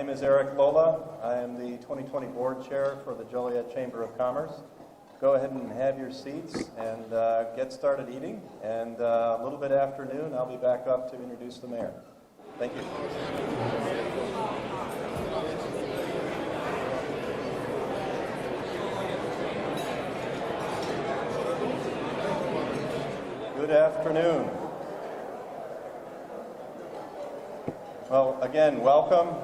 name is Eric Lola. I am the 2020 Board Chair for the Joliet Chamber of Commerce. Go ahead and have your seats and get started eating. And a little bit after noon, I'll be back up to introduce the mayor. Thank you. Good afternoon. Well, again, welcome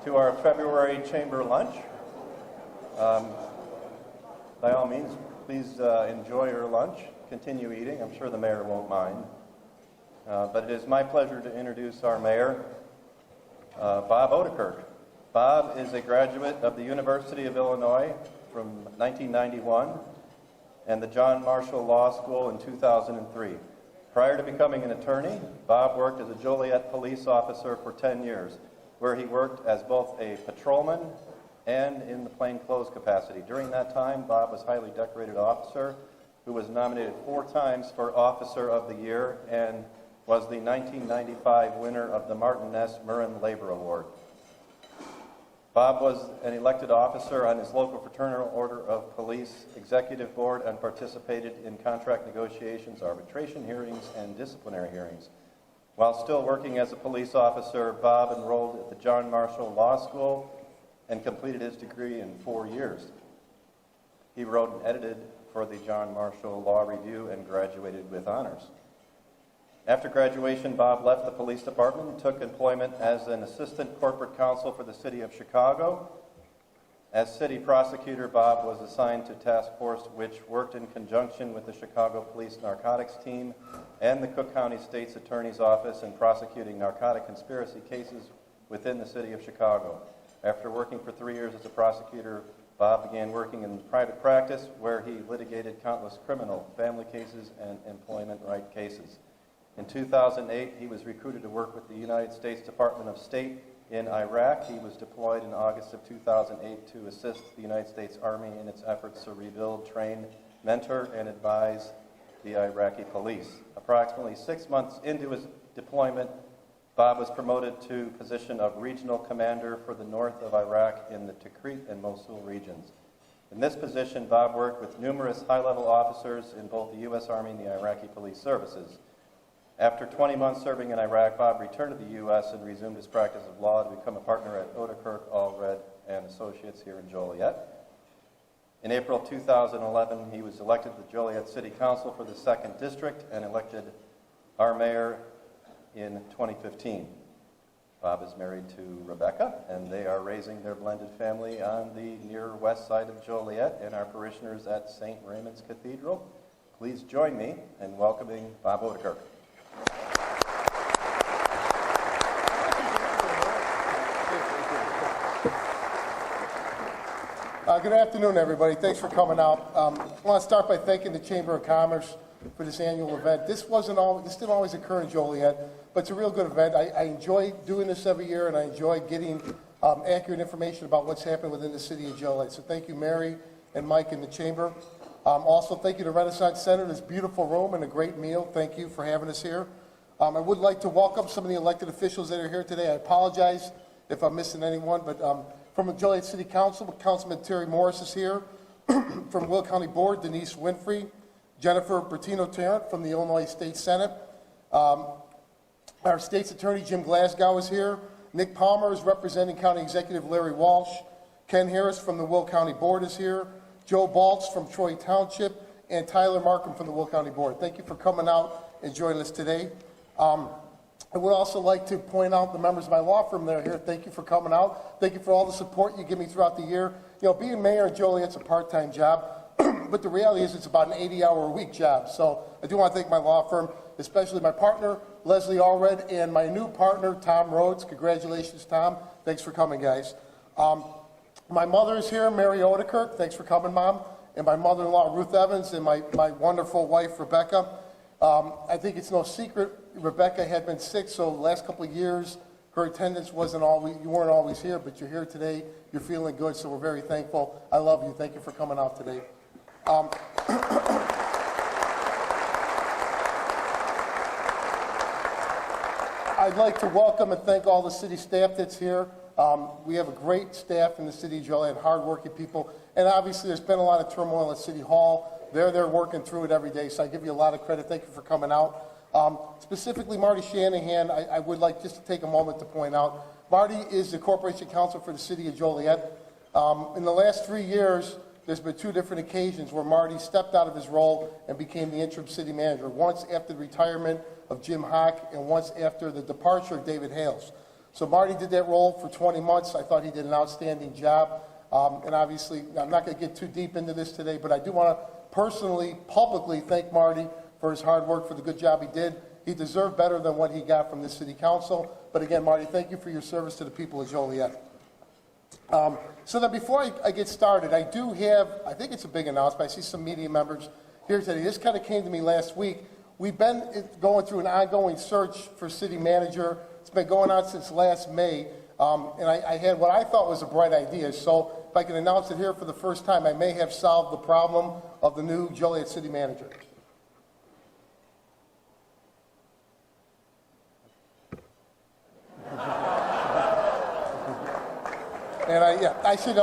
to our February Chamber lunch. By all means, please enjoy your lunch. Continue eating. I'm sure the mayor won't mind. But it is my pleasure to introduce our mayor, Bob Odenkirk. Bob is a graduate of the University of Illinois from 1991 and the John Marshall Law School in 2003. Prior to becoming an attorney, Bob worked as a Joliet police officer for 10 years, where he worked as both a patrolman and in the plainclothes capacity. During that time, Bob was a highly decorated officer who was nominated 4 times for Officer of the Year and was the 1995 winner of the Martin S. Murrin Labor Award. Bob was an elected officer on his local Fraternal Order of Police Executive Board and participated in contract negotiations, arbitration hearings, and disciplinary hearings. While still working as a police officer, Bob enrolled at the John Marshall Law School and completed his degree in 4 years. He wrote and edited for the John Marshall Law Review and graduated with honors. After graduation, Bob left the police department and took employment as an assistant corporate counsel for the City of Chicago. As city prosecutor, Bob was assigned to task force which worked in conjunction with the Chicago Police Narcotics Team and the Cook County State's Attorney's Office in prosecuting narcotic conspiracy cases within the City of Chicago. After working for 3 years as a prosecutor, Bob began working in private practice where he litigated countless criminal, family cases, and employment right cases. In 2008, he was recruited to work with the United States Department of State in Iraq. He was deployed in August of 2008 to assist the United States Army in its efforts to rebuild, train, mentor, and advise the Iraqi police. Approximately 6 months into his deployment, Bob was promoted to position of regional commander for the north of Iraq in the Tikrit and Mosul regions. In this position, Bob worked with numerous high-level officers in both the U.S. Army and the Iraqi police services. After 20 months serving in Iraq, Bob returned to the U.S. and resumed his practice of law to become a partner at Odenkirk, Allred and Associates here in Joliet. In April 2011, he was elected to the Joliet City Council for the 2nd District and elected our mayor in 2015. Bob is married to Rebecca, and they are raising their blended family on the near west side of Joliet and our parishioners at St. Raymond's Cathedral. Please join me in welcoming Bob Odenkirk. Good afternoon, everybody. Thanks for coming out. I want to start by thanking the Chamber of Commerce for this annual event. This didn't always occur in Joliet, but it's a real good event. I enjoy doing this every year, and I enjoy getting accurate information about what's happening within the city of Joliet. So thank you, Mary and Mike in the Chamber. Also, thank you to Renaissance Center, this beautiful room and a great meal. Thank you for having us here. I would like to welcome some of the elected officials that are here today. I apologize if I'm missing anyone, but from the Joliet City Council, Councilman Terry Morris is here. From Will County Board, Denise Winfrey, Jennifer Bertino-Tarrant from the Illinois State Senate. Our state's attorney, Jim Glasgow, is here. Nick Palmer is representing County Executive Larry Walsh. Ken Harris from the Will County Board is here. Joe Baltz from Troy Township, and Tyler Markham from the Will County Board. Thank you for coming out and joining us today. I would also like to point out the members of my law firm that are here. Thank you for coming out. Thank you for all the support you give me throughout the year. You know, being mayor in Joliet's a part-time job, but the reality is it's about an 80-hour-a-week job. So I do want to thank my law firm, especially my partner, Leslie Allred, and my new partner, Tom Rhodes. Congratulations, Tom. Thanks for coming, guys. My mother is here, Mary Odenkirk. Thanks for coming, Mom. And my mother-in-law, Ruth Evans, and my wonderful wife, Rebecca. I think it's no secret Rebecca had been sick, so the last couple of years her attendance you weren't always here, but you're here today. You're feeling good, so we're very thankful. I love you. Thank you for coming out today. I'd like to welcome and thank all the city staff that's here. We have a great staff in the city of Joliet, hardworking people, and obviously there's been a lot of turmoil at City Hall. They're working through it every day, so I give you a lot of credit. Thank you for coming out. Specifically, Marty Shanahan, I would like just to take a moment to point out, Marty is the Corporation Counsel for the City of Joliet. In the last 3 years, there's been 2 different occasions where Marty stepped out of his role and became the interim city manager, once after the retirement of Jim Hock and once after the departure of David Hales. So Marty did that role for 20 months. I thought he did an outstanding job. And obviously, I'm not going to get too deep into this today, but I do want to personally, publicly thank Marty for his hard work, for the good job he did. He deserved better than what he got from the city council. But again, Marty, thank you for your service to the people of Joliet. So then before I get started, I do have, I think it's a big announcement. I see some media members here today. This kind of came to me last week. We've been going through an ongoing search for city manager. It's been going on since last May. And I had what I thought was a bright idea. So if I can announce it here for the first time, I may have solved the problem of the new Joliet city manager. And I should,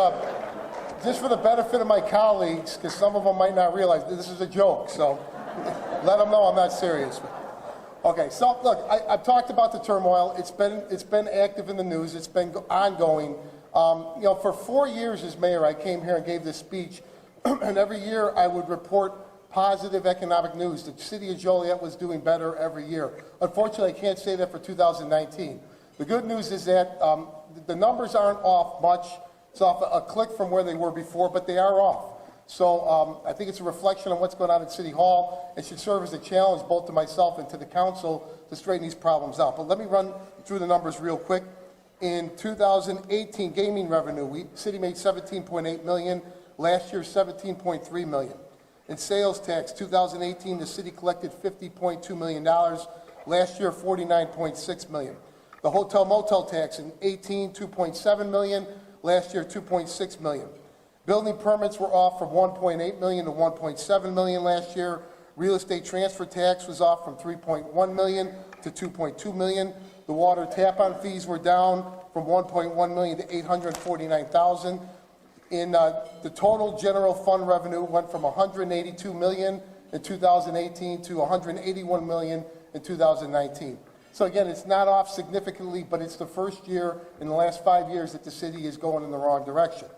just for the benefit of my colleagues, because some of them might not realize this is a joke, so let them know I'm not serious. Okay, so look, I've talked about the turmoil. It's been active in the news. It's been ongoing. You know, for 4 years as mayor, I came here and gave this speech, and every year I would report positive economic news. The city of Joliet was doing better every year. Unfortunately, I can't say that for 2019. The good news is that the numbers aren't off much. It's off a click from where they were before, but they are off. So I think it's a reflection on what's going on at City Hall. It should serve as a challenge both to myself and to the council to straighten these problems out. But let me run through the numbers real quick. In 2018, gaming revenue, the city made $17.8 million. Last year, $17.3 million. In sales tax, 2018, the city collected $50.2 million. Last year, $49.6 million. The hotel motel tax in 18, $2.7 million. Last year, $2.6 million. Building permits were off from $1.8 million to $1.7 million last year. Real estate transfer tax was off from $3.1 million to $2.2 million. The water tap-on fees were down from $1.1 million to $849,000. In the total general fund revenue went from $182 million in 2018 to $181 million in 2019. So again, it's not off significantly, but it's the first year in the last 5 years that the city is going in the wrong direction.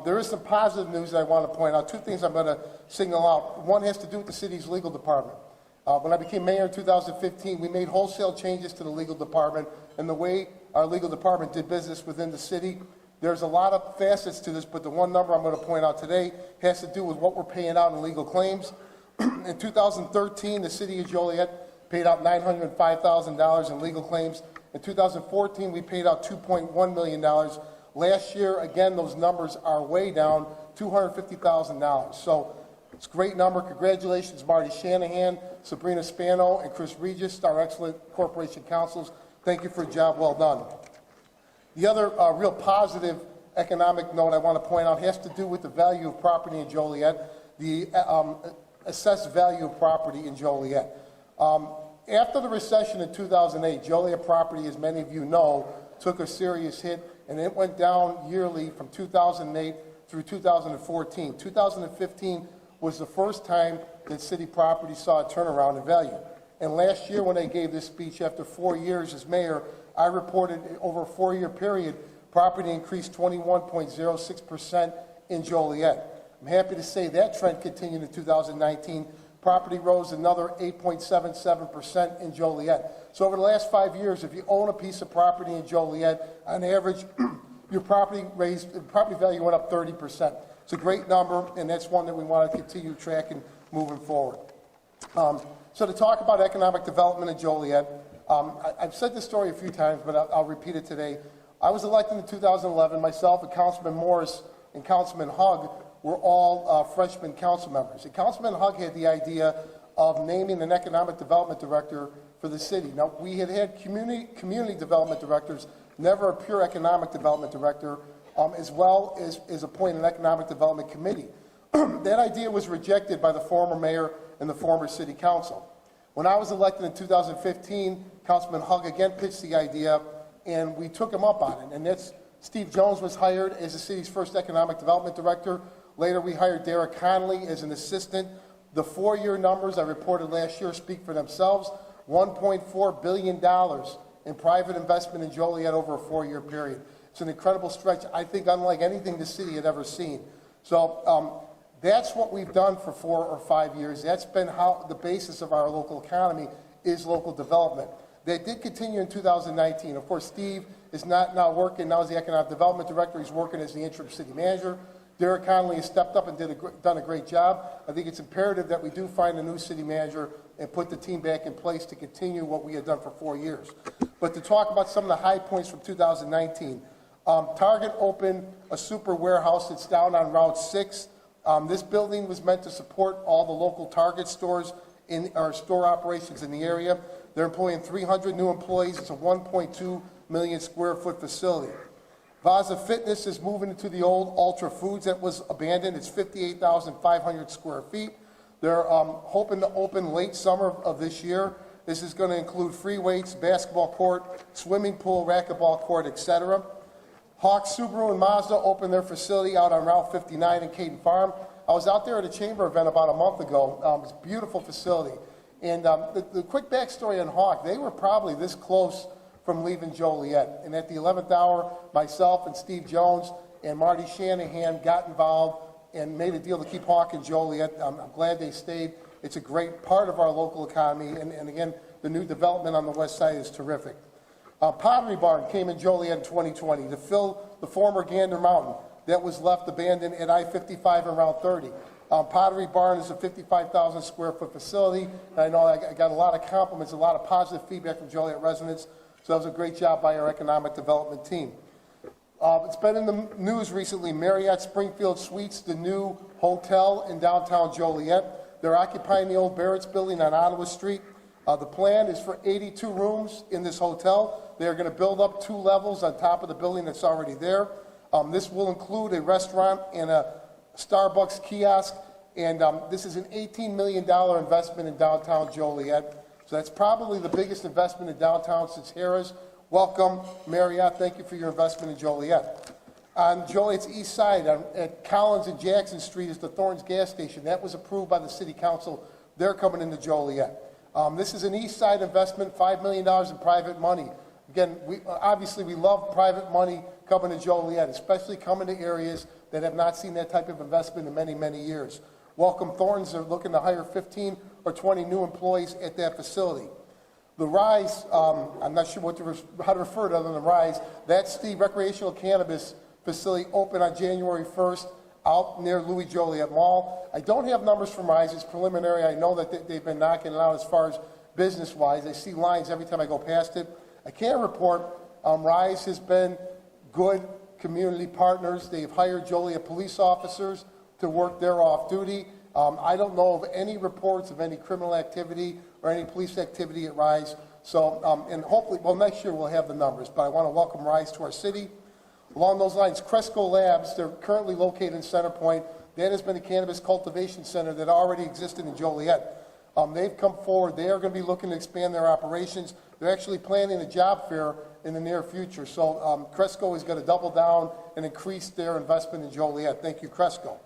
There is some positive news that I want to point out. 2 things I'm going to signal out. One has to do with the city's legal department. When I became mayor in 2015, we made wholesale changes to the legal department and the way our legal department did business within the city. There's a lot of facets to this, but the one number I'm going to point out today has to do with what we're paying out in legal claims. In 2013, the city of Joliet paid out $905,000 in legal claims. In 2014, we paid out $2.1 million. Last year, again, those numbers are way down, $250,000. So it's a great number. Congratulations, Marty Shanahan, Sabrina Spano, and Chris Regis, our excellent corporation counsels. Thank you for a job well done. The other real positive economic note I want to point out has to do with the value of property in Joliet, the assessed value of property in Joliet. After the recession in 2008, Joliet property, as many of you know, took a serious hit, and it went down yearly from 2008 through 2014. 2015 was the first time that city property saw a turnaround in value. And last year when I gave this speech, after 4 years as mayor, I reported over a 4-year period, property increased 21.06% in Joliet. I'm happy to say that trend continued in 2019. Property rose another 8.77% in Joliet. So over the last 5 years, if you own a piece of property in Joliet, on average, your property value went up 30%. It's a great number, and that's one that we want to continue tracking moving forward. So to talk about economic development in Joliet, I've said this story a few times, but I'll repeat it today. I was elected in 2011. Myself and Councilman Morris and Councilman Hugg were all freshman council members. And Councilman Hugg had the idea of naming an economic development director for the city. Now, we had community development directors, never a pure economic development director, as well as appoint an economic development committee. That idea was rejected by the former mayor and the former city council. When I was elected in 2015, Councilman Hugg again pitched the idea, and we took him up on it. And that's Steve Jones was hired as the city's first economic development director. Later, we hired Derek Connolly as an assistant. The 4-year numbers I reported last year speak for themselves. $1.4 billion in private investment in Joliet over a 4-year period. It's an incredible stretch, I think, unlike anything the city had ever seen. So that's what we've done for 4 or 5 years. That's been how the basis of our local economy is local development. That did continue in 2019. Of course, Steve is not now working now as the economic development director. He's working as the interim city manager. Derek Connolly has stepped up and done a great job. I think it's imperative that we do find a new city manager and put the team back in place to continue what we had done for 4 years. But to talk about some of the high points from 2019, Target opened a super warehouse that's down on Route 6. This building was meant to support all the local Target stores in our store operations in the area. They're employing 300 new employees. It's a 1.2 million square foot facility. Vaza Fitness is moving into the old Ultra Foods that was abandoned. It's 58,500 square feet. They're hoping to open late summer of this year. This is going to include free weights, basketball court, swimming pool, racquetball court, etc. Hawk Subaru and Mazda opened their facility out on Route 59 in Caden Farm. I was out there at a chamber event about a month ago. It's a beautiful facility. And the quick backstory on Hawk, they were probably this close from leaving Joliet. And at the 11th hour, myself and Steve Jones and Marty Shanahan got involved and made a deal to keep Hawk in Joliet. I'm glad they stayed. It's a great part of our local economy. And again, the new development on the west side is terrific. Pottery Barn came in Joliet in 2020 to fill the former Gander Mountain that was left abandoned at I-55 and Route 30. Pottery Barn is a 55,000 square foot facility. And I know I got a lot of compliments, a lot of positive feedback from Joliet residents. So that was a great job by our economic development team. It's been in the news recently. Marriott Springfield Suites, the new hotel in downtown Joliet. They're occupying the old Barrett's building on Ottawa Street. The plan is for 82 rooms in this hotel. They are going to build up 2 levels on top of the building that's already there. This will include a restaurant and a Starbucks kiosk. And this is an $18 million investment in downtown Joliet. So that's probably the biggest investment in downtown since Harrah's. Welcome, Marriott. Thank you for your investment in Joliet. On Joliet's east side, at Collins and Jackson Street, is the Thorns gas station. That was approved by the city council. They're coming into Joliet. This is an east side investment, $5 million in private money. Again, obviously we love private money coming to Joliet, especially coming to areas that have not seen that type of investment in many, many years. Welcome Thorns are looking to hire 15 or 20 new employees at that facility. The Rise, I'm not sure how to refer to it other than Rise, that's the recreational cannabis facility opened on January 1st out near Louis Joliet Mall. I don't have numbers from Rise, it's preliminary. I know that they've been knocking it out as far as business-wise. I see lines every time I go past it. I can report Rise has been good community partners. They've hired Joliet police officers to work there off duty. I don't know of any reports of any criminal activity or any police activity at Rise. So, and hopefully, well, next year we'll have the numbers, but I want to welcome Rise to our city. Along those lines, Cresco Labs, they're currently located in Center Point. That has been a cannabis cultivation center that already existed in Joliet. They've come forward. They are going to be looking to expand their operations. They're actually planning a job fair in the near future. So Cresco is going to double down and increase their investment in Joliet. Thank you, Cresco.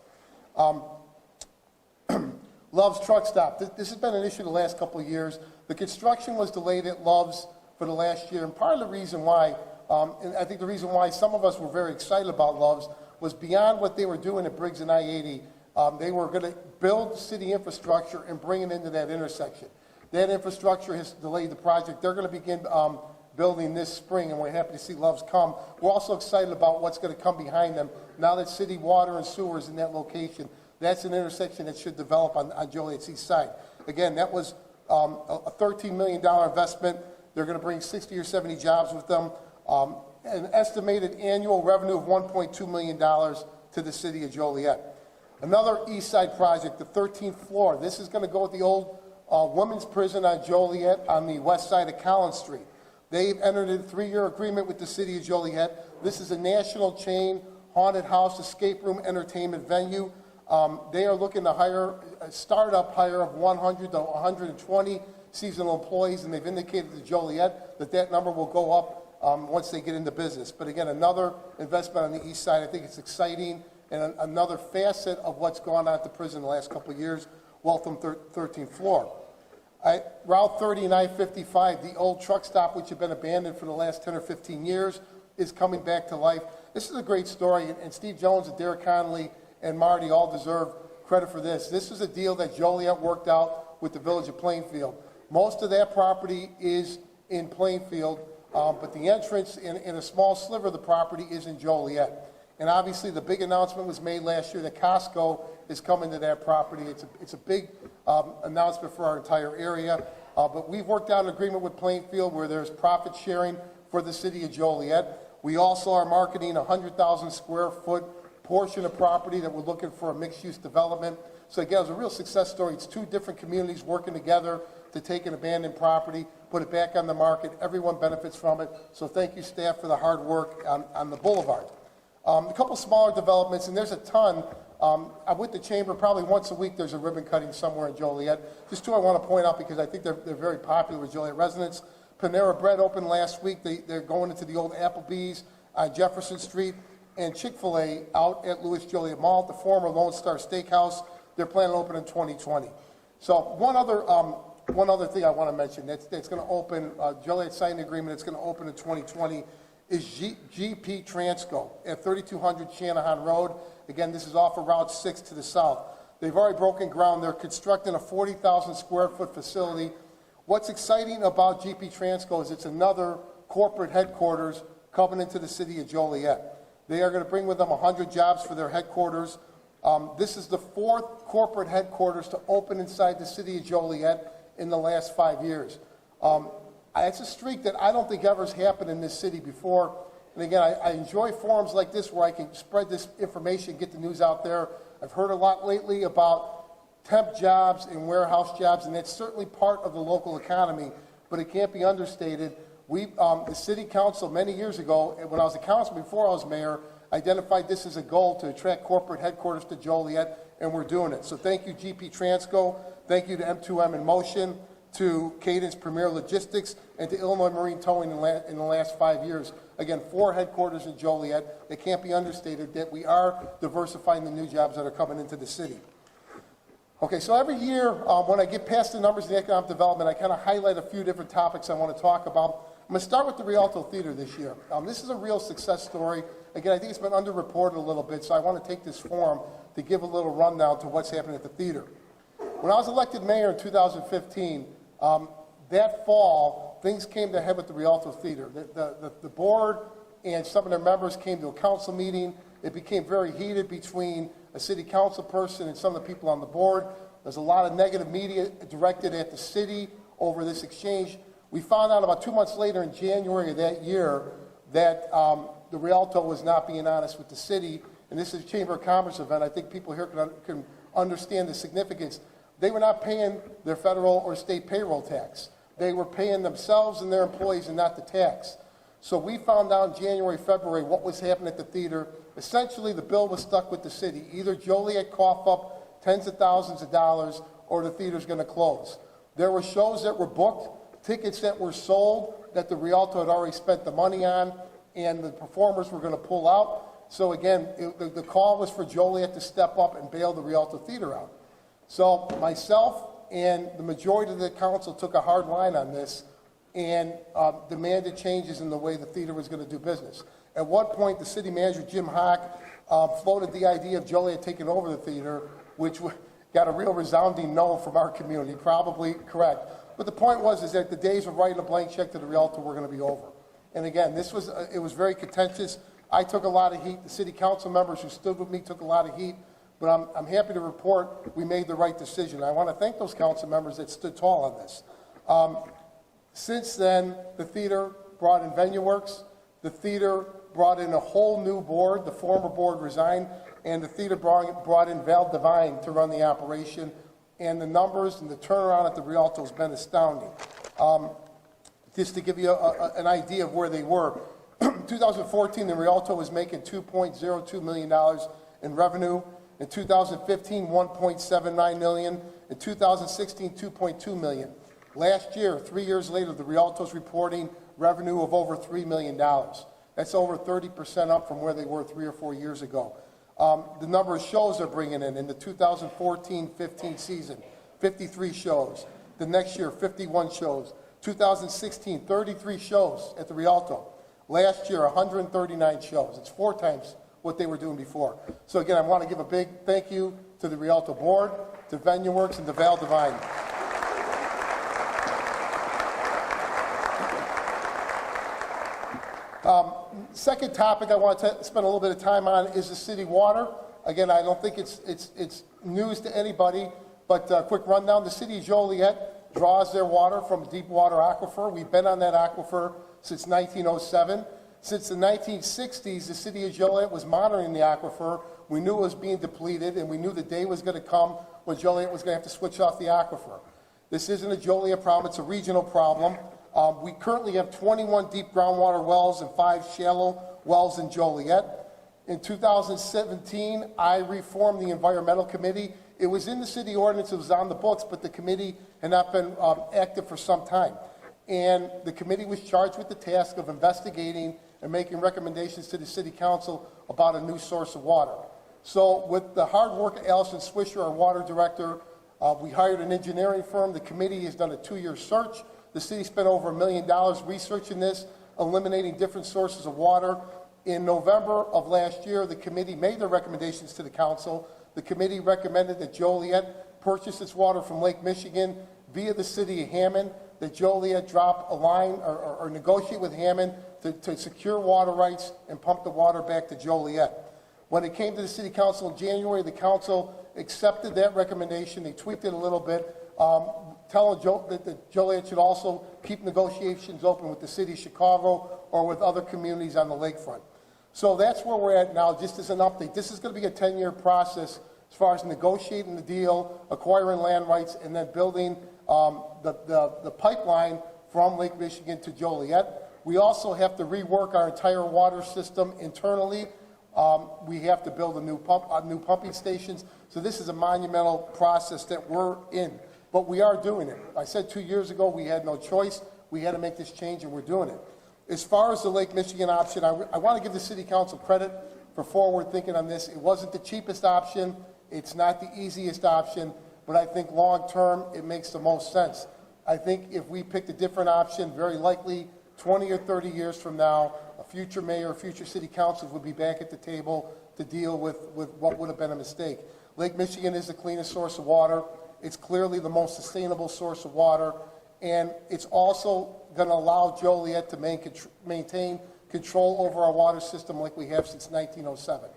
Love's Truck Stop. This has been an issue the last couple of years. The construction was delayed at Love's for the last year, and part of the reason why, and I think the reason why some of us were very excited about Love's was beyond what they were doing at Briggs and I-80. They were going to build city infrastructure and bring it into that intersection. That infrastructure has delayed the project. They're going to begin building this spring, and we're happy to see Love's come. We're also excited about what's going to come behind them now that city water and sewer is in that location. That's an intersection that should develop on Joliet's east side. Again, that was a $13 million investment. They're going to bring 60 or 70 jobs with them. An estimated annual revenue of $1.2 million to the city of Joliet. Another east side project, the 13th floor. This is going to go with the old women's prison on Joliet on the west side of Collins Street. They've entered a 3-year agreement with the city of Joliet. This is a national chain haunted house escape room entertainment venue. They are looking to hire a startup hire of 100 to 120 seasonal employees, and they've indicated to Joliet that that number will go up once they get into business. But again, another investment on the east side. I think it's exciting and another facet of what's gone on at the prison the last couple of years. Welcome 13th floor. Route 30 and I-55, the old truck stop which had been abandoned for the last 10 or 15 years, is coming back to life. This is a great story, and Steve Jones and Derek Connolly and Marty all deserve credit for this. This is a deal that Joliet worked out with the Village of Plainfield. Most of that property is in Plainfield, but the entrance in a small sliver of the property is in Joliet. And obviously the big announcement was made last year that Costco is coming to that property. It's a big announcement for our entire area. But we've worked out an agreement with Plainfield where there's profit sharing for the city of Joliet. We also are marketing a 100,000 square foot portion of property that we're looking for a mixed-use development. So again, it's a real success story. It's two different communities working together to take an abandoned property, put it back on the market. Everyone benefits from it. So thank you, staff, for the hard work on the boulevard. A couple smaller developments, and there's a ton. I'm with the chamber probably once a week. There's a ribbon cutting somewhere in Joliet. Just two I want to point out because I think they're very popular with Joliet residents. Panera Bread opened last week. They're going into the old Applebee's on Jefferson Street, and Chick-fil-A out at Louis Joliet Mall, the former Lone Star Steakhouse. They're planning to open in 2020. So one other thing I want to mention that's going to open, Joliet signed an agreement. It's going to open in 2020. Is GP Transco at 3200 Shanahan Road. Again, this is off of Route 6 to the south. They've already broken ground. They're constructing a 40,000 square foot facility. What's exciting about GP Transco is it's another corporate headquarters coming into the city of Joliet. They are going to bring with them 100 jobs for their headquarters. This is the fourth corporate headquarters to open inside the city of Joliet in the last 5 years. It's a streak that I don't think ever has happened in this city before. And again, I enjoy forums like this where I can spread this information, get the news out there. I've heard a lot lately about temp jobs and warehouse jobs, and that's certainly part of the local economy, but it can't be understated. The city council many years ago, when I was a councilman before I was mayor, identified this as a goal to attract corporate headquarters to Joliet, and we're doing it. So thank you, GP Transco. Thank you to M2M in Motion, to Cadence Premier Logistics, and to Illinois Marine Towing in the last 5 years. Again, 4 headquarters in Joliet. It can't be understated that we are diversifying the new jobs that are coming into the city. Okay, so every year when I get past the numbers in economic development, I kind of highlight a few different topics I want to talk about. I'm going to start with the Rialto Theatre this year. This is a real success story. Again, I think it's been underreported a little bit, so I want to take this forum to give a little rundown to what's happening at the theater. When I was elected mayor in 2015, that fall, things came to a head with the Rialto Theatre. The board and some of their members came to a council meeting. It became very heated between a city council person and some of the people on the board. There's a lot of negative media directed at the city over this exchange. We found out about 2 months later in January of that year that the Rialto was not being honest with the city, and this is a Chamber of Commerce event. I think people here can understand the significance. They were not paying their federal or state payroll tax. They were paying themselves and their employees and not the tax. So we found out in January, February what was happening at the theater. Essentially, the bill was stuck with the city. Either Joliet coughed up tens of thousands of dollars or the theater's going to close. There were shows that were booked, tickets that were sold that the Rialto had already spent the money on, and the performers were going to pull out. So again, the call was for Joliet to step up and bail the Rialto Theatre out. So myself and the majority of the council took a hard line on this and demanded changes in the way the theater was going to do business. At one point, the city manager, Jim Hock, floated the idea of Joliet taking over the theater, which got a real resounding no from our community, probably correct. But the point was that the days of writing a blank check to the Rialto were going to be over. And again, it was very contentious. I took a lot of heat. The city council members who stood with me took a lot of heat. But I'm happy to report we made the right decision. I want to thank those council members that stood tall on this. Since then, the theater brought in VenueWorks. The theater brought in a whole new board. The former board resigned, and the theater brought in Val Devine to run the operation. And the numbers and the turnaround at the Rialto has been astounding. Just to give you an idea of where they were, 2014, the Rialto was making $2.02 million in revenue. In 2015, $1.79 million. In 2016, $2.2 million. Last year, 3 years later, the Rialto's reporting revenue of over $3 million. That's over 30% up from where they were 3 or 4 years ago. The number of shows they're bringing in the 2014-15 season, 53 shows. The next year, 51 shows. 2016, 33 shows at the Rialto. Last year, 139 shows. It's 4 times what they were doing before. So again, I want to give a big thank you to the Rialto board, to VenueWorks, and to Val Devine. Second topic I want to spend a little bit of time on is the city water. Again, I don't think it's news to anybody, but quick rundown. The City of Joliet draws their water from a deep water aquifer. We've been on that aquifer since 1907. Since the 1960s, the City of Joliet was monitoring the aquifer. We knew it was being depleted, and we knew the day was going to come when Joliet was going to have to switch off the aquifer. This isn't a Joliet problem, it's a regional problem. We currently have 21 deep groundwater wells and 5 shallow wells in Joliet. In 2017, I reformed the environmental committee. It was in the city ordinance, it was on the books, but the committee had not been active for some time. And the committee was charged with the task of investigating and making recommendations to the city council about a new source of water. So with the hard work of Allison Swisher, our water director, we hired an engineering firm. The committee has done a 2-year search. The city spent over $1 million researching this, eliminating different sources of water. In November of last year, the committee made their recommendations to the council. The committee recommended that Joliet purchase its water from Lake Michigan via the city of Hammond, that Joliet drop a line or negotiate with Hammond to secure water rights and pump the water back to Joliet. When it came to the city council in January, the council accepted that recommendation. They tweaked it a little bit, telling that Joliet should also keep negotiations open with the city of Chicago or with other communities on the lakefront. So that's where we're at now, just as an update. This is going to be a 10-year process as far as negotiating the deal, acquiring land rights, and then building the pipeline from Lake Michigan to Joliet. We also have to rework our entire water system internally. We have to build new pumping stations. So this is a monumental process that we're in. But we are doing it. I said 2 years ago we had no choice. We had to make this change, and we're doing it. As far as the Lake Michigan option, I want to give the city council credit for forward thinking on this. It wasn't the cheapest option. It's not the easiest option. But I think long term, it makes the most sense. I think if we picked a different option, very likely 20 or 30 years from now, a future mayor, future city councils would be back at the table to deal with what would have been a mistake. Lake Michigan is the cleanest source of water. It's clearly the most sustainable source of water, and it's also going to allow Joliet to maintain control over our water system like we have since 1907.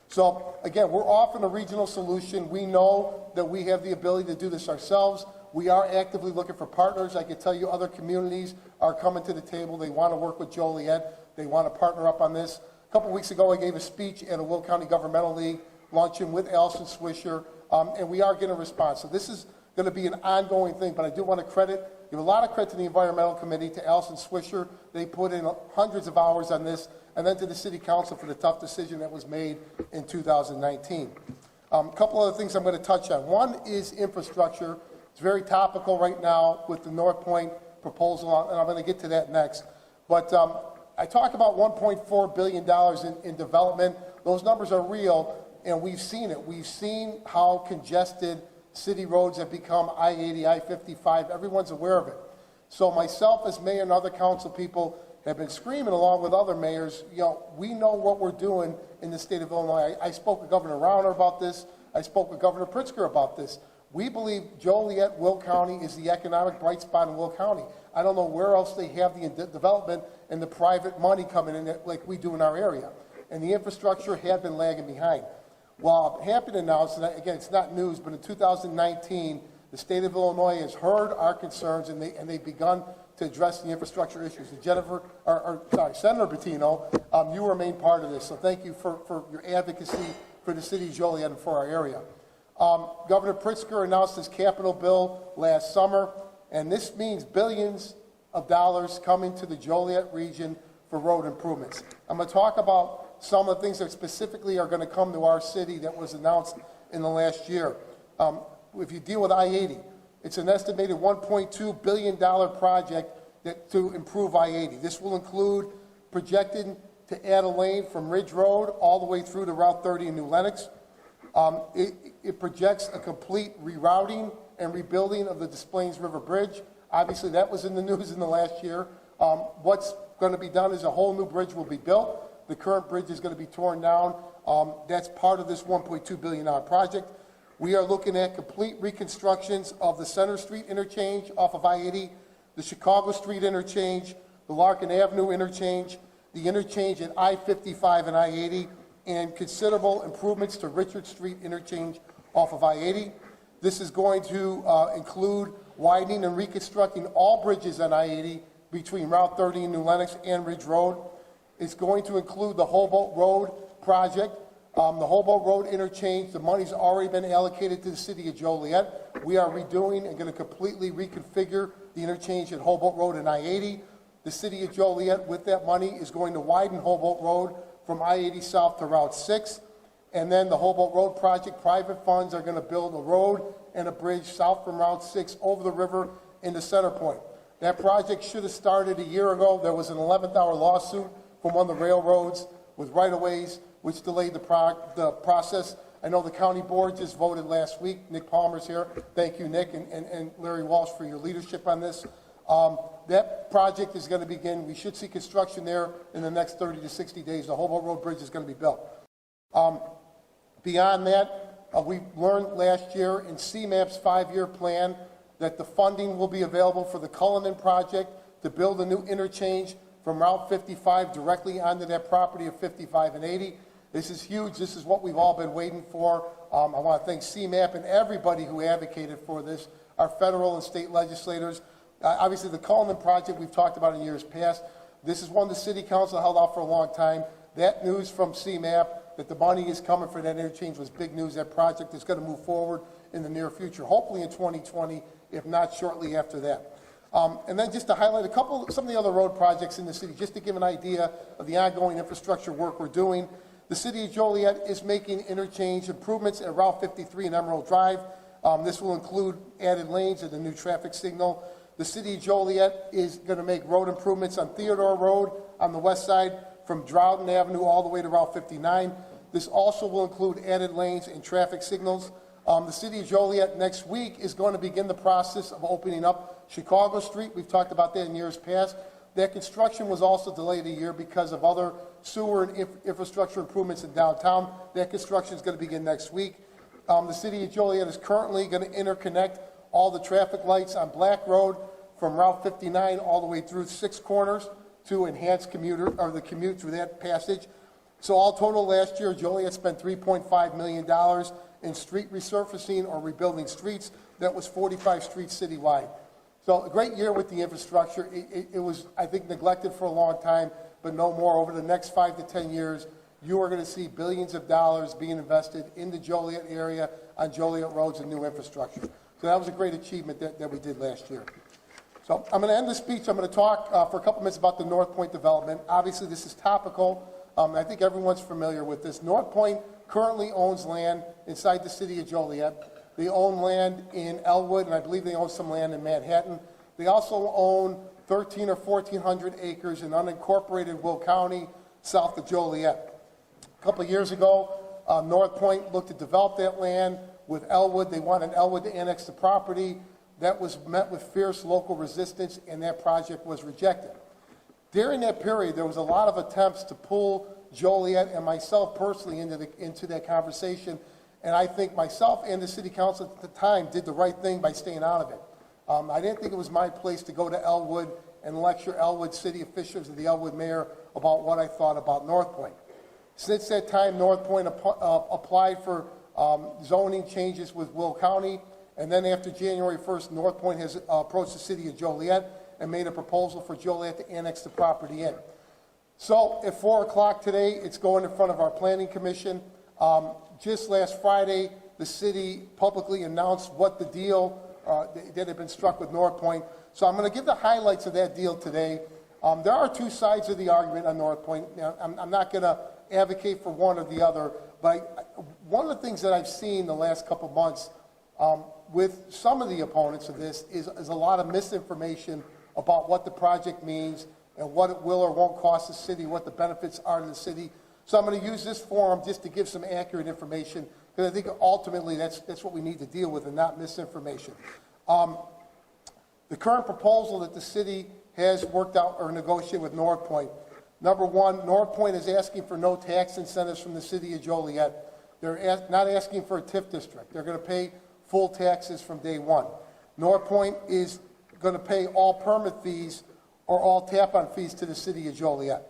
So again, we're offering a regional solution. We know that we have the ability to do this ourselves. We are actively looking for partners. I can tell you other communities are coming to the table. They want to work with Joliet. They want to partner up on this. A couple weeks ago, I gave a speech at a Will County Governmental League luncheon with Allison Swisher, and we are getting a response. So this is going to be an ongoing thing, but I do want to give a lot of credit to the Environmental Committee, to Allison Swisher. They put in hundreds of hours on this, and then to the City Council for the tough decision that was made in 2019. A couple other things I'm going to touch on. One is infrastructure. It's very topical right now with the Northpoint proposal, and I'm going to get to that next. But I talk about $1.4 billion in development. Those numbers are real, and we've seen it. We've seen how congested city roads have become, I-80, I-55. Everyone's aware of it. So myself as mayor and other council people have been screaming along with other mayors, we know what we're doing in the state of Illinois. I spoke with Governor Rauner about this. I spoke with Governor Pritzker about this. We believe Joliet, Will County is the economic bright spot in Will County. I don't know where else they have the development and the private money coming in like we do in our area. And the infrastructure had been lagging behind. Well, I'm happy to announce, and again, it's not news, but in 2019, the state of Illinois has heard our concerns, and they've begun to address the infrastructure issues. And Senator Bettino, you were a main part of this, so thank you for your advocacy for the city of Joliet and for our area. Governor Pritzker announced his capital bill last summer, and this means billions of dollars coming to the Joliet region for road improvements. I'm going to talk about some of the things that specifically are going to come to our city that was announced in the last year. If you deal with I-80, It's an estimated $1.2 billion project to improve I-80. This will include projected to add a lane from Ridge Road all the way through to Route 30 in New Lenox. It projects a complete rerouting and rebuilding of the Des Plaines River Bridge. Obviously, that was in the news in the last year. What's going to be done is a whole new bridge will be built. The current bridge is going to be torn down. That's part of this $1.2 billion project. We are looking at complete reconstructions of the Center Street interchange off of I-80, the Chicago Street interchange, the Larkin Avenue interchange, the interchange at I-55 and I-80, and considerable improvements to Richard Street interchange off of I-80. This is going to include widening and reconstructing all bridges on I-80 between Route 30 in New Lenox and Ridge Road. It's going to include the Hobolt Road project. The Hobolt Road interchange, the money's already been allocated to the City of Joliet. We are redoing and going to completely reconfigure the interchange at Hobolt Road and I-80. The City of Joliet, with that money, is going to widen Hobolt Road from I-80 south to Route 6. And then the Hobolt Road project, private funds are going to build a road and a bridge south from Route 6 over the river into Centerpoint. That project should have started a year ago. There was an 11th hour lawsuit from one of the railroads with right-of-ways, which delayed the process. I know the county board just voted last week. Nick Palmer's here. Thank you, Nick, and Larry Walsh for your leadership on this. That project is going to begin. We should see construction there in the next 30 to 60 days. The Hobolt Road Bridge is going to be built. Beyond that, we learned last year in CMAP's 5-year plan that the funding will be available for the Cullinan project to build a new interchange from Route 55 directly onto that property of 55 and 80. This is huge. This is what we've all been waiting for. I want to thank CMAP and everybody who advocated for this, our federal and state legislators. Obviously, the Cullinan project we've talked about in years past. This is one the City Council held out for a long time. That news from CMAP that the money is coming for that interchange was big news. That project is going to move forward in the near future, hopefully in 2020, if not shortly after that. And then just to highlight some of the other road projects in the city, just to give an idea of the ongoing infrastructure work we're doing. The City of Joliet is making interchange improvements at Route 53 and Emerald Drive. This will include added lanes and a new traffic signal. The City of Joliet is going to make road improvements on Theodore Road on the west side from Droughton Avenue all the way to Route 59. This also will include added lanes and traffic signals. The City of Joliet next week is going to begin the process of opening up Chicago Street. We've talked about that in years past. That construction was also delayed a year because of other sewer and infrastructure improvements in downtown. That construction is going to begin next week. The City of Joliet is currently going to interconnect all the traffic lights on Black Road from Route 59 all the way through 6 Corners to enhance the commute through that passage. So all total last year, Joliet spent $3.5 million in street resurfacing or rebuilding streets. That was 45 streets citywide. So a great year with the infrastructure. It was, I think, neglected for a long time, but no more. Over the next 5 to 10 years, you are going to see billions of dollars being invested in the Joliet area on Joliet roads and new infrastructure. So that was a great achievement that we did last year. So I'm going to end the speech. I'm going to talk for a couple minutes about the Northpoint development. Obviously, this is topical. I think everyone's familiar with this. Northpoint currently owns land inside the City of Joliet. They own land in Elwood, and I believe they own some land in Manhattan. They also own 1,300 or 1,400 acres in unincorporated Will County, south of Joliet. A couple of years ago, Northpoint looked to develop that land with Elwood. They wanted Elwood to annex the property. That was met with fierce local resistance, and that project was rejected. During that period, there was a lot of attempts to pull Joliet and myself personally into that conversation, and I think myself and the City Council at the time did the right thing by staying out of it. I didn't think it was my place to go to Elwood and lecture Elwood city officials and the Elwood mayor about what I thought about Northpoint. Since that time, Northpoint applied for zoning changes with Will County, and then after January 1st, Northpoint has approached the City of Joliet and made a proposal for Joliet to annex the property in. So at 4 o'clock today, it's going in front of our Planning Commission. Just last Friday, the city publicly announced what the deal that had been struck with Northpoint. So I'm going to give the highlights of that deal today. There are two sides of the argument on Northpoint. Now, I'm not going to advocate for one or the other, but one of the things that I've seen the last couple months With some of the opponents of this is a lot of misinformation about what the project means and what it will or won't cost the city, what the benefits are to the city. So I'm going to use this forum just to give some accurate information, because I think ultimately that's what we need to deal with and not misinformation. The current proposal that the city has worked out or negotiated with Northpoint. Number one, Northpoint is asking for no tax incentives from the City of Joliet. They're not asking for a TIF district. They're going to pay full taxes from day one. Northpoint is going to pay all permit fees or all tap-on fees to the City of Joliet.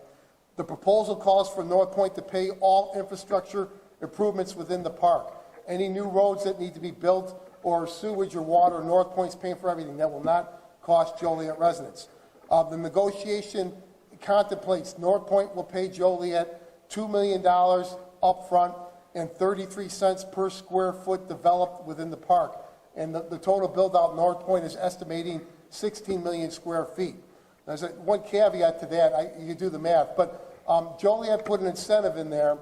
The proposal calls for Northpoint to pay all infrastructure improvements within the park. Any new roads that need to be built or sewage or water, Northpoint's paying for everything. That will not cost Joliet residents. The negotiation contemplates Northpoint will pay Joliet $2 million up front and 33 cents per square foot developed within the park. And the total build-out Northpoint is estimating 16 million square feet. There's one caveat to that. You can do the math. But Joliet put an incentive in there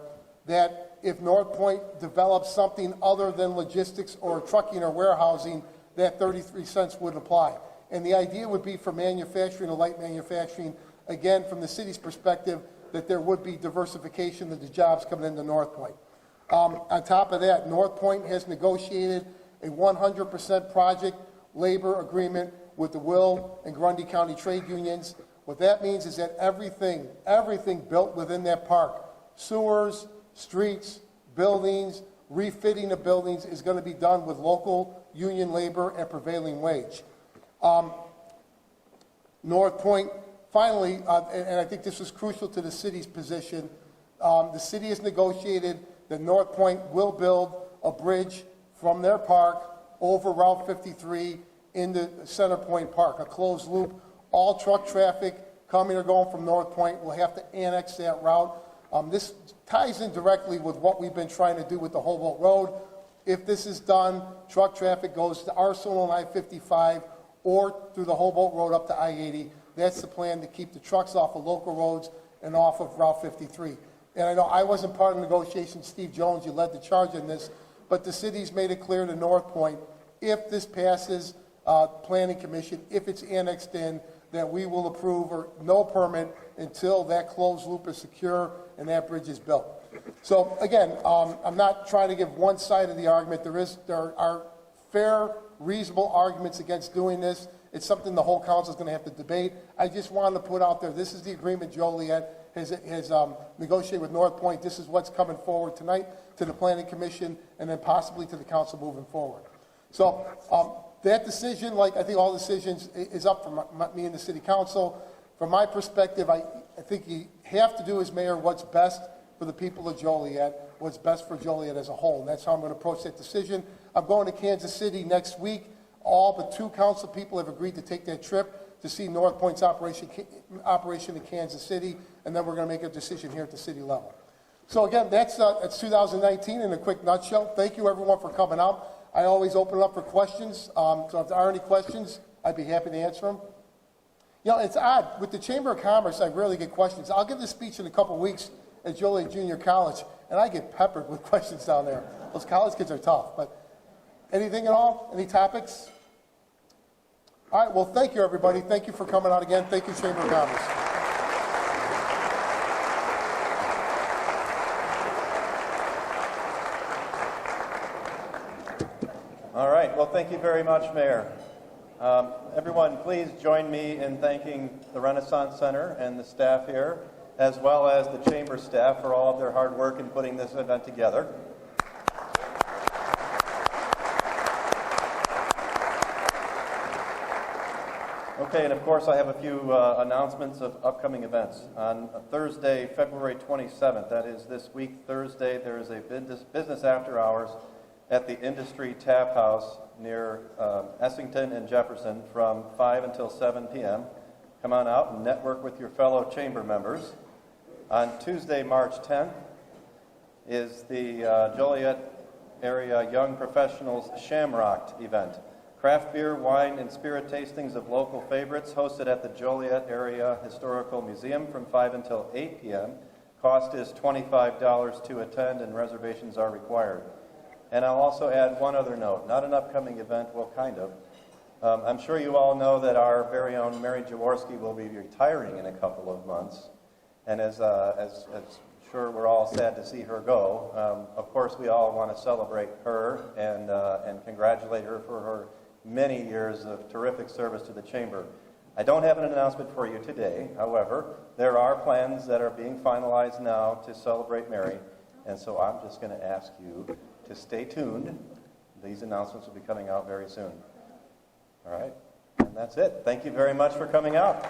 that if Northpoint develops something other than logistics or trucking or warehousing, that 33 cents would apply. And the idea would be for manufacturing or light manufacturing, again, from the city's perspective, that there would be diversification of the jobs coming into Northpoint. On top of that, Northpoint has negotiated a 100% project labor agreement with the Will and Grundy County trade unions. What that means is that everything built within that park, sewers, streets, buildings, refitting of buildings, is going to be done with local union labor at prevailing wage. Northpoint, finally, and I think this was crucial to the city's position, the city has negotiated that Northpoint will build a bridge from their park over Route 53 into Center Point Park, a closed loop. All truck traffic coming or going from Northpoint will have to annex that route. This ties in directly with what we've been trying to do with the Humboldt Road. If this is done, truck traffic goes to Arsenal and I-55 or through the Humboldt Road up to I-80. That's the plan, to keep the trucks off of local roads and off of Route 53. And I know I wasn't part of the negotiations. Steve Jones, you led the charge in this, but the city's made it clear to Northpoint, if this passes Planning Commission, if it's annexed in, that we will approve or no permit until that closed loop is secure and that bridge is built. So again, I'm not trying to give one side of the argument. There are fair, reasonable arguments against doing this. It's something the whole council is going to have to debate. I just wanted to put out there, this is the agreement Joliet has negotiated with Northpoint. This is what's coming forward tonight to the Planning Commission and then possibly to the council moving forward. So that decision, like I think all decisions, is up for me and the city council. From my perspective, I think you have to do as mayor what's best for the people of Joliet, what's best for Joliet as a whole. And that's how I'm going to approach that decision. I'm going to Kansas City next week. All but 2 council people have agreed to take that trip to see Northpoint's operation in Kansas City, and then we're going to make a decision here at the city level. So again, that's 2019 in a quick nutshell. Thank you everyone for coming out. I always open it up for questions, so if there are any questions, I'd be happy to answer them. You know, it's odd. With the Chamber of Commerce, I rarely get questions. I'll give this speech in a couple weeks at Joliet Junior College, and I get peppered with questions down there. Those college kids are tough, but anything at all? Any topics? All right, well, thank you, everybody. Thank you for coming out again. Thank you, Chamber of Commerce. All right, well, thank you very much, Mayor. Everyone, please join me in thanking the Renaissance Center and the staff here, as well as the Chamber staff for all of their hard work in putting this event together. Okay, and of course I have a few announcements of upcoming events. On Thursday, February 27th, that is this week, Thursday, there is a business after hours at the Industry Tap House near Essington and Jefferson from 5 until 7 p.m. Come on out and network with your fellow chamber members. On Tuesday, March 10th, is the Joliet Area Young Professionals Shamrocked event. Craft beer, wine, and spirit tastings of local favorites hosted at the Joliet Area Historical Museum from 5 until 8 p.m. Cost is $25 to attend and reservations are required. And I'll also add one other note, not an upcoming event, well, kind of. I'm sure you all know that our very own Mary Jaworski will be retiring in a couple of months. And as sure we're all sad to see her go, of course we all want to celebrate her and congratulate her for her many years of terrific service to the Chamber. I don't have an announcement for you today. However, there are plans that are being finalized now to celebrate Mary. And so I'm just going to ask you to stay tuned. These announcements will be coming out very soon. All right, and that's it. Thank you very much for coming out.